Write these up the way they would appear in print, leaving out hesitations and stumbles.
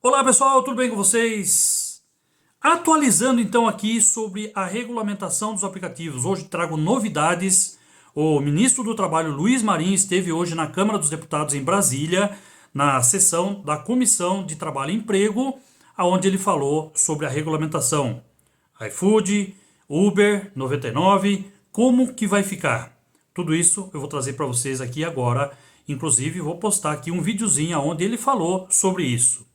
Olá pessoal, tudo bem com vocês? Atualizando então aqui sobre a regulamentação dos aplicativos. Hoje trago novidades. O ministro do Trabalho, Luiz Marinho, esteve hoje na Câmara dos Deputados em Brasília, na sessão da Comissão de Trabalho e Emprego, onde ele falou sobre a regulamentação. iFood, Uber, 99, como que vai ficar? Tudo isso eu vou trazer para vocês aqui agora. Inclusive vou postar aqui um videozinho onde ele falou sobre isso.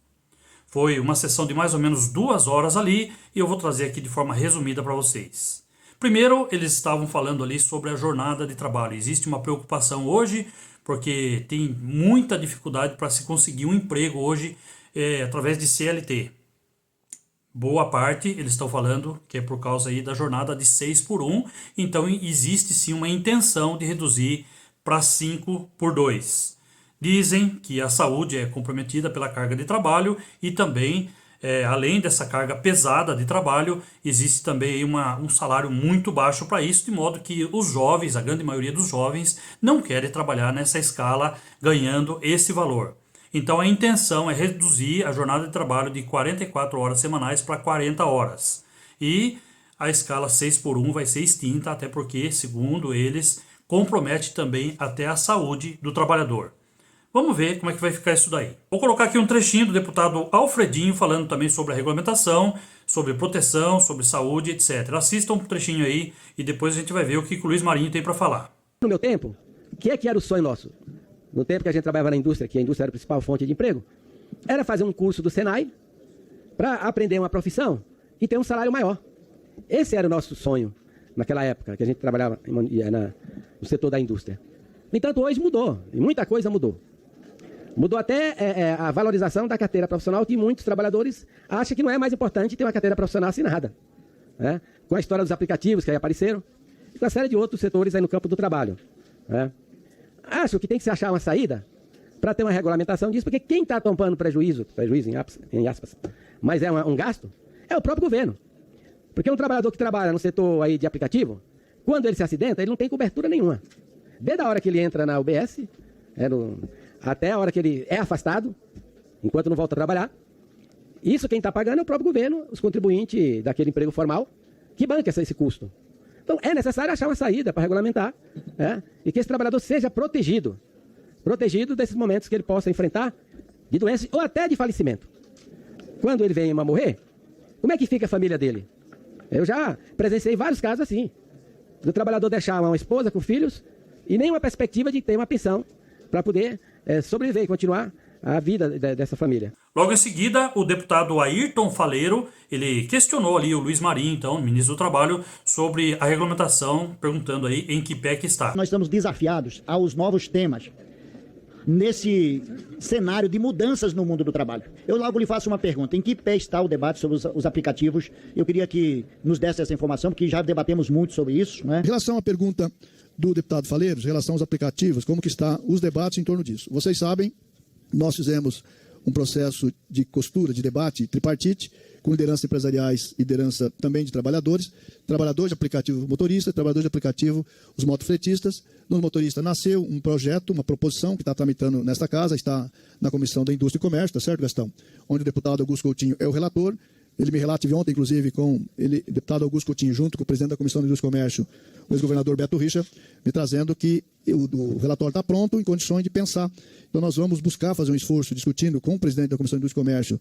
Foi uma sessão de mais ou menos 2 horas ali e eu vou trazer aqui de forma resumida para vocês. Primeiro, eles estavam falando ali sobre a jornada de trabalho. Existe uma preocupação hoje, porque tem muita dificuldade para se conseguir um emprego hoje através de CLT. Boa parte, eles estão falando que é por causa aí da jornada de 6x1, então existe sim uma intenção de reduzir para 5x2. Dizem que a saúde é comprometida pela carga de trabalho e também, além dessa carga pesada de trabalho, existe também um salário muito baixo para isso, de modo que os jovens, a grande maioria dos jovens, não querem trabalhar nessa escala ganhando esse valor. Então a intenção é reduzir a jornada de trabalho de 44 horas semanais para 40 horas. E a escala 6x1 vai ser extinta, até porque, segundo eles, compromete também até a saúde do trabalhador. Vamos ver como é que vai ficar isso daí. Vou colocar aqui um trechinho do deputado Alfredinho falando também sobre a regulamentação, sobre proteção, sobre saúde, etc. Assistam um trechinho aí e depois a gente vai ver o que o Luiz Marinho tem para falar. No meu tempo, o que era o sonho nosso? No tempo que a gente trabalhava na indústria, que a indústria era a principal fonte de emprego, era fazer um curso do Senai para aprender uma profissão e ter um salário maior. Esse era o nosso sonho naquela época, que a gente trabalhava no setor da indústria. No entanto, hoje mudou, e muita coisa mudou. Mudou até a valorização da carteira profissional, que muitos trabalhadores acham que não é mais importante ter uma carteira profissional assinada. Né? Com a história dos aplicativos que aí apareceram, e uma série de outros setores aí no campo do trabalho. Né? Acho que tem que se achar uma saída para ter uma regulamentação disso, porque quem está tomando prejuízo em aspas, mas é um gasto, é o próprio governo. Porque um trabalhador que trabalha no setor aí de aplicativo, quando ele se acidenta, ele não tem cobertura nenhuma. Desde a hora que ele entra na UBS, até a hora que ele é afastado, enquanto não volta a trabalhar. Isso quem está pagando é o próprio governo, os contribuintes daquele emprego formal, que banca esse custo. Então é necessário achar uma saída para regulamentar, e que esse trabalhador seja protegido desses momentos que ele possa enfrentar de doença ou até de falecimento. Quando ele vem a morrer, como é que fica a família dele? Eu já presenciei vários casos assim, do trabalhador deixar uma esposa com filhos e nenhuma perspectiva de ter uma pensão para poder sobreviver e continuar a vida dessa família. Logo em seguida, o deputado Ayrton Faleiro, ele questionou ali o Luiz Marinho, então, ministro do Trabalho, sobre a regulamentação, perguntando aí em que pé que está. Nós estamos desafiados aos novos temas nesse cenário de mudanças no mundo do trabalho. Eu logo lhe faço uma pergunta: em que pé está o debate sobre os aplicativos? Eu queria que nos desse essa informação, porque já debatemos muito sobre isso, né? Em relação à pergunta do deputado Faleiro, em relação aos aplicativos, como que está os debates em torno disso? Vocês sabem, nós fizemos um processo de costura, de debate tripartite, com lideranças empresariais e liderança também de trabalhadores de aplicativo motorista, trabalhadores de aplicativo os motofretistas. No motorista nasceu um projeto, uma proposição que está tramitando nesta casa, está na Comissão da Indústria e Comércio, tá certo, Gastão? Onde o deputado Augusto Coutinho é o relator. Ele me relata ontem, inclusive, com o deputado Augusto Coutinho, junto com o presidente da Comissão da Indústria e Comércio, o ex-governador Beto Richa, me trazendo que o relatório está pronto, em condições de pensar. Então, nós vamos buscar fazer um esforço, discutindo com o presidente da Comissão da Indústria e Comércio,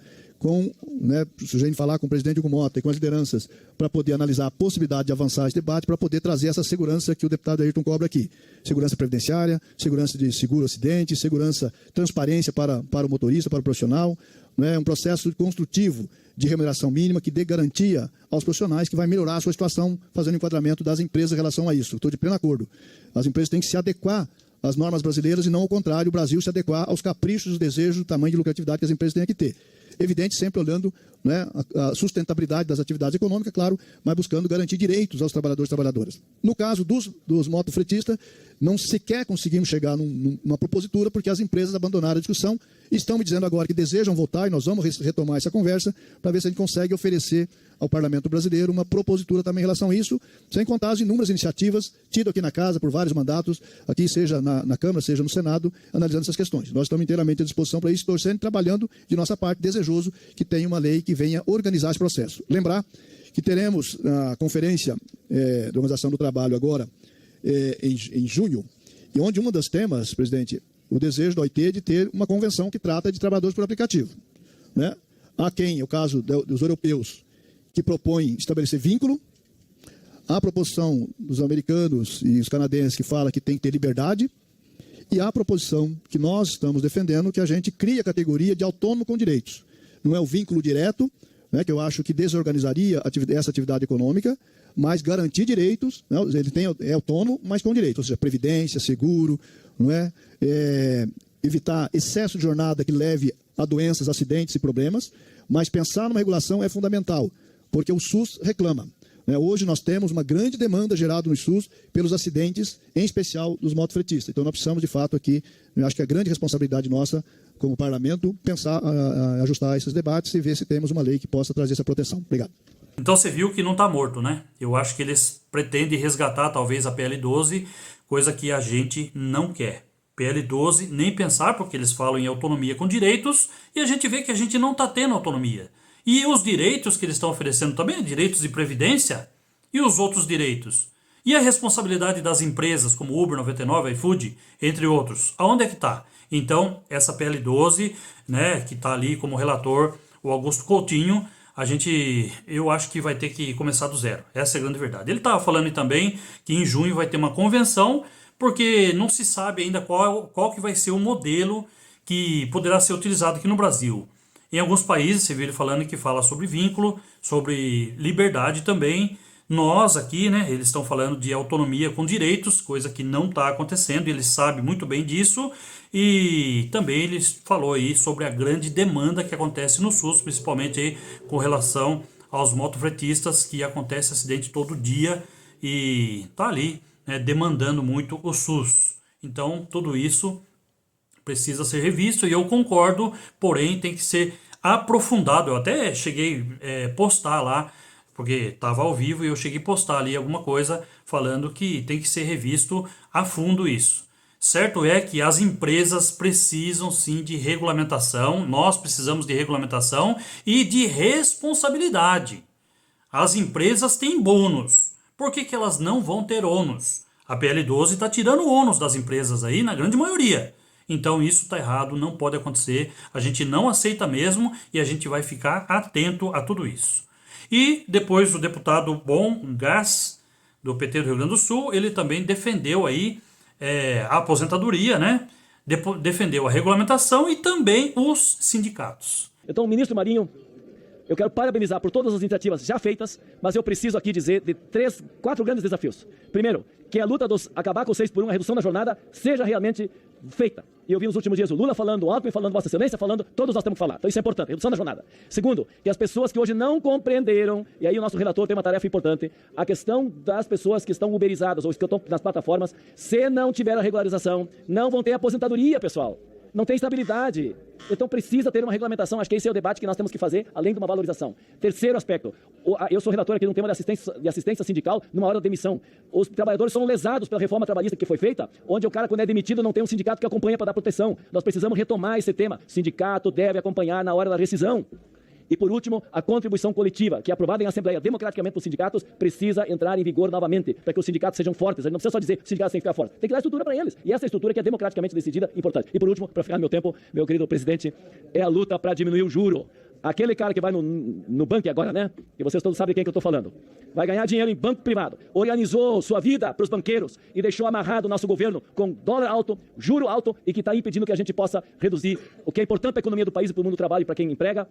sujeito falar com o presidente Hugo Mota e com as lideranças, para poder analisar a possibilidade de avançar esse debate, para poder trazer essa segurança que o deputado Ayrton cobra aqui. Segurança previdenciária, segurança de seguro acidente, segurança, transparência para o motorista, para o profissional, um processo construtivo de remuneração mínima que dê garantia aos profissionais, que vai melhorar a sua situação, fazendo enquadramento das empresas em relação a isso. Estou de pleno acordo. As empresas têm que se adequar às normas brasileiras e não ao contrário, o Brasil se adequar aos caprichos, os desejos, o tamanho de lucratividade que as empresas têm que ter. Evidente, sempre olhando né, a sustentabilidade das atividades econômicas, claro, mas buscando garantir direitos aos trabalhadores e trabalhadoras. No caso dos motofretistas, não sequer conseguimos chegar numa propositura, porque as empresas abandonaram a discussão e estão me dizendo agora que desejam voltar, e nós vamos retomar essa conversa para ver se a gente consegue oferecer ao Parlamento brasileiro uma propositura também em relação a isso, sem contar as inúmeras iniciativas tidas aqui na Casa por vários mandatos, aqui seja na Câmara, seja no Senado, analisando essas questões. Nós estamos inteiramente à disposição para isso, torcendo e trabalhando de nossa parte, desejoso que tenha uma lei que venha organizar esse processo. Lembrar que teremos a conferência da Organização do Trabalho agora, em junho, e onde um dos temas, presidente, o desejo da OIT de ter uma convenção que trata de trabalhadores por aplicativo. Né? Há quem, o caso dos europeus, que propõem estabelecer vínculo, há a proposição dos americanos e os canadenses que fala que tem que ter liberdade, e há a proposição que nós estamos defendendo que a gente crie a categoria de autônomo com direitos. Não é o vínculo direto, né, que eu acho que desorganizaria essa atividade econômica, mas garantir direitos, né, ele é autônomo, mas com direitos, ou seja, previdência, seguro, não é? Evitar excesso de jornada que leve a doenças, acidentes e problemas, mas pensar numa regulação é fundamental, porque o SUS reclama. Hoje nós temos uma grande demanda gerada no SUS pelos acidentes, em especial dos motofretistas. Então nós precisamos, de fato, aqui, eu acho que é grande responsabilidade nossa, como parlamento, pensar, ajustar esses debates e ver se temos uma lei que possa trazer essa proteção. Obrigado. Então você viu que não está morto, né? Eu acho que eles pretendem resgatar talvez a PL 12, coisa que a gente não quer. PL 12, nem pensar, porque eles falam em autonomia com direitos, e a gente vê que a gente não está tendo autonomia. E os direitos que eles estão oferecendo também, direitos de previdência, e os outros direitos? E a responsabilidade das empresas, como Uber, 99, iFood, entre outros, aonde é que está? Então, essa PL 12, né, que está ali como relator o Augusto Coutinho, eu acho que vai ter que começar do zero. Essa é a grande verdade. Ele estava falando também que em junho vai ter uma convenção, porque não se sabe ainda qual que vai ser o modelo que poderá ser utilizado aqui no Brasil. Em alguns países, você viu ele falando que fala sobre vínculo, sobre liberdade também. Nós aqui, né, eles estão falando de autonomia com direitos, coisa que não está acontecendo, ele sabe muito bem disso. E também ele falou aí sobre a grande demanda que acontece no SUS, principalmente aí com relação aos motofretistas, que acontece acidente todo dia e tá ali, né, demandando muito o SUS. Então, tudo isso precisa ser revisto e eu concordo, porém tem que ser aprofundado. Eu até cheguei a postar lá, porque estava ao vivo e eu cheguei a postar ali alguma coisa falando que tem que ser revisto a fundo isso. Certo é que as empresas precisam sim de regulamentação, nós precisamos de regulamentação e de responsabilidade. As empresas têm bônus, por que elas não vão ter ônus? A PL 12 está tirando o ônus das empresas aí, na grande maioria. Então isso está errado, não pode acontecer, a gente não aceita mesmo e a gente vai ficar atento a tudo isso. E depois o deputado Bom Gás, do PT do Rio Grande do Sul, ele também defendeu aí a aposentadoria, né? Defendeu a regulamentação e também os sindicatos. Então, ministro Marinho, eu quero parabenizar por todas as iniciativas já feitas, mas eu preciso aqui dizer de 4 grandes desafios. Primeiro, que a luta dos acabar com o 6x1, a redução da jornada, seja realmente feita. E eu vi nos últimos dias o Lula falando, o Alckmin falando, Vossa Excelência falando, todos nós temos que falar. Então isso é importante, redução da jornada. Segundo, que as pessoas que hoje não compreenderam, e aí o nosso relator tem uma tarefa importante, a questão das pessoas que estão uberizadas ou que estão nas plataformas, se não tiver a regularização, não vão ter aposentadoria, pessoal. Não tem estabilidade. Então precisa ter uma regulamentação. Acho que esse é o debate que nós temos que fazer, além de uma valorização. Terceiro aspecto. Eu sou relator aqui de um tema de assistência sindical numa hora de demissão. Os trabalhadores são lesados pela reforma trabalhista que foi feita, onde o cara, quando é demitido, não tem um sindicato que acompanha para dar proteção. Nós precisamos retomar esse tema. O sindicato deve acompanhar na hora da rescisão. E, por último, a contribuição coletiva, que é aprovada em Assembleia democraticamente pelos sindicatos, precisa entrar em vigor novamente, para que os sindicatos sejam fortes. A gente não precisa só dizer que os sindicatos têm que ficar fortes. Tem que dar estrutura para eles. E essa estrutura que é democraticamente decidida, importante. E, por último, para ficar no meu tempo, meu querido presidente, é a luta para diminuir o juro. Aquele cara que vai no banco agora, né? E vocês todos sabem quem que eu estou falando. Vai ganhar dinheiro em banco privado. Organizou sua vida para os banqueiros e deixou amarrado o nosso governo com dólar alto, juro alto e que está impedindo que a gente possa reduzir o que é importante para a economia do país e para o mundo do trabalho e para quem emprega.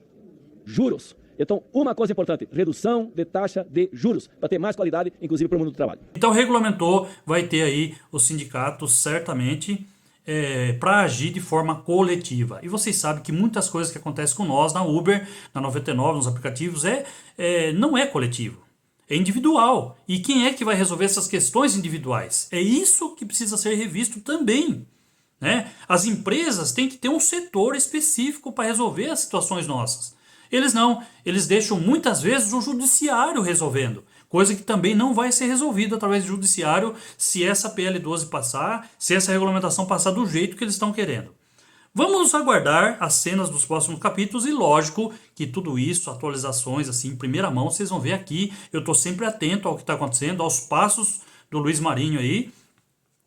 Juros. Então, uma coisa importante, redução de taxa de juros, para ter mais qualidade, inclusive para o mundo do trabalho. Então, regulamentou, vai ter aí os sindicatos, certamente, para agir de forma coletiva. E vocês sabem que muitas coisas que acontecem com nós na Uber, na 99, nos aplicativos, não é coletivo, é individual. E quem é que vai resolver essas questões individuais? É isso que precisa ser revisto também, né? As empresas têm que ter um setor específico para resolver as situações nossas. Eles não, eles deixam muitas vezes o judiciário resolvendo, coisa que também não vai ser resolvida através do judiciário se essa PL12 passar, se essa regulamentação passar do jeito que eles estão querendo. Vamos aguardar as cenas dos próximos capítulos e lógico que tudo isso, atualizações assim em primeira mão, vocês vão ver aqui. Eu estou sempre atento ao que está acontecendo, aos passos do Luiz Marinho aí,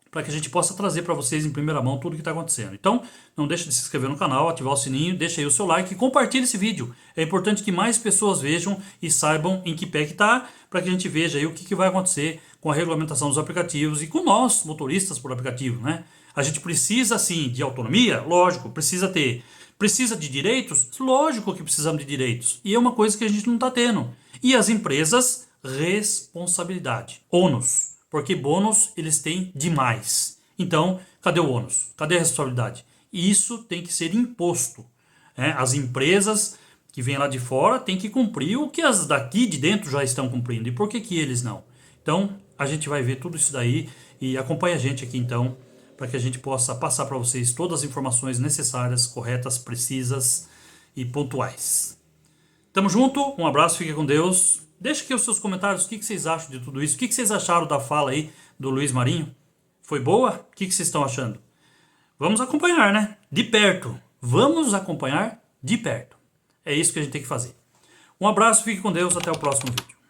para que a gente possa trazer para vocês em primeira mão tudo o que está acontecendo. Então, não deixe de se inscrever no canal, ativar o sininho, deixa aí o seu like e compartilhe esse vídeo. É importante que mais pessoas vejam e saibam em que pé que está, para que a gente veja aí o que vai acontecer com a regulamentação dos aplicativos e com nós, motoristas por aplicativo, né? A gente precisa, sim, de autonomia? Lógico, precisa ter. Precisa de direitos? Lógico que precisamos de direitos. E é uma coisa que a gente não está tendo. E as empresas, responsabilidade, ônus. Porque bônus eles têm demais. Então, cadê o ônus? Cadê a responsabilidade? E isso tem que ser imposto. As empresas que vêm lá de fora têm que cumprir o que as daqui de dentro já estão cumprindo. E por que eles não? Então, a gente vai ver tudo isso daí e acompanha a gente aqui então, para que a gente possa passar para vocês todas as informações necessárias, corretas, precisas e pontuais. Tamo junto, um abraço, fique com Deus. Deixa aqui os seus comentários, o que vocês acham de tudo isso? O que vocês acharam da fala aí do Luiz Marinho? Foi boa? O que vocês estão achando? Vamos acompanhar, né? De perto. Vamos acompanhar de perto. É isso que a gente tem que fazer. Um abraço, fique com Deus, até o próximo vídeo.